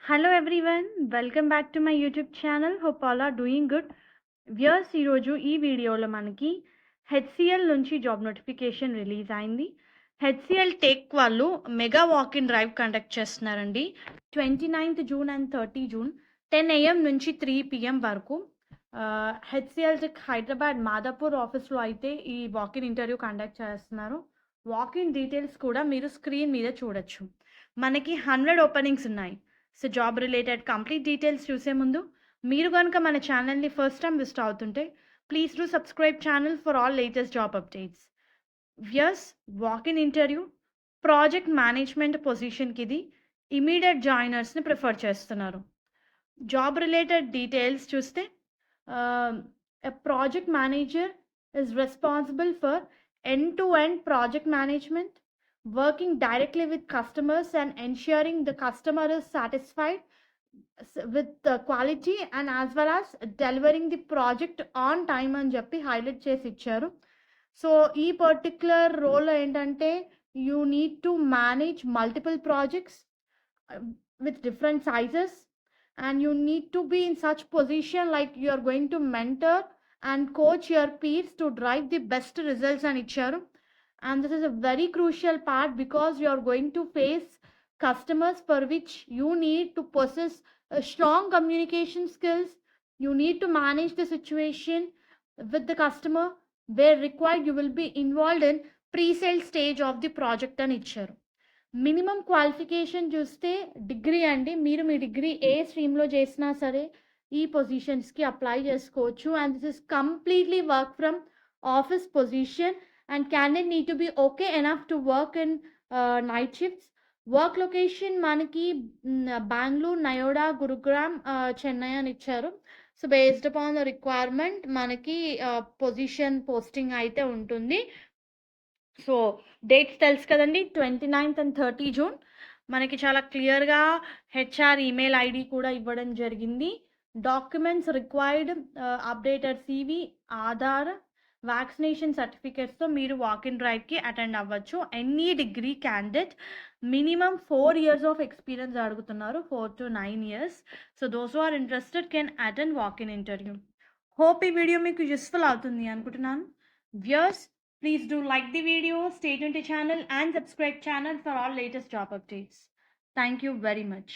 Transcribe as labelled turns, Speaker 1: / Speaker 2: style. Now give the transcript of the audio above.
Speaker 1: Hello everyone, welcome back to my YouTube channel. Hope all are doing good. Viewers, ఈరోజు ఈ వీడియోలో మనకి HCL నుంచి జాబ్ నోటిఫికేషన్ రిలీజ్ అయింది. హెచ్సిఎల్ టెక్ వాళ్ళు mega walk in drive conduct చేస్తున్నారండి. 29th June and 30 June 10 AM నుంచి 3 PM వరకు హెచ్సిఎల్ టెక్ హైదరాబాద్ మాదాపూర్ ఆఫీస్లో అయితే ఈ వాక్ ఇన్ ఇంటర్వ్యూ కండక్ట్ చేస్తున్నారు. వాక్ ఇన్ డీటెయిల్స్ కూడా మీరు స్క్రీన్ మీద చూడొచ్చు. మనకి 100 ఓపెనింగ్స్ ఉన్నాయి. So job related complete details చూసే ముందు మీరు కనుక మన ఛానల్ని ఫస్ట్ టైం విజిట్ అవుతుంటే please do subscribe channel for all latest job updates. Viewers, walk in interview project management పొజిషన్కి ఇది ఇమీడియట్ జాయినర్స్ని ప్రిఫర్ చేస్తున్నారు. జాబ్ రిలేటెడ్ డీటెయిల్స్ చూస్తే project manager is responsible for end-to-end project management, working directly with customers and ensuring the customer is satisfied with the quality and as well as delivering the project on time అని చెప్పి highlight చేసి ఇచ్చారు. So ఈ particular role ఏంటంటే you need to manage multiple projects with different sizes and you need to be in such position like you are going to mentor and coach your peers to drive the best results and icharu. And this is a very crucial part because you are going to face customers for which you need to possess strong communication skills. You need to manage the situation with the customer. Where required, you will be involved in pre-sale stage of the project and icharu. Minimum qualification చూస్తే degree అండి. మీరు మీ degree ఏ స్ట్రీమ్లో చేసినా సరే ఈ పొజిషన్స్కి apply చేసుకోవచ్చు. And this is completely work from office position and candidate need to be okay enough to work in night shifts. Work location మనకి బెంగళూరు, నయోడా, గురుగ్రామ్, చెన్నై అని ఇచ్చారు. So based upon the requirement మనకి పొజిషన్ పోస్టింగ్ అయితే ఉంటుంది. సో డేట్స్ తెలుసు కదండి, 29th and 30 June. మనకి చాలా క్లియర్గా హెచ్ఆర్ ఈమెయిల్ ఐడి కూడా ఇవ్వడం జరిగింది. Documents required updated CV, Aadhaar, vaccination సర్టిఫికేట్స్తో మీరు వాక్ ఇన్ డ్రైవ్కి అటెండ్ అవ్వచ్చు. Any degree candidate minimum 4 years of experience అడుగుతున్నారు, 4 to 9 years. So those who are interested can attend walk in interview. Hope ఈ video మీకు యూస్ఫుల్ అవుతుంది అనుకుంటున్నాను. Viewers, please do like the video, stay tuned to channel and subscribe channel for all latest job updates. Thank you very much.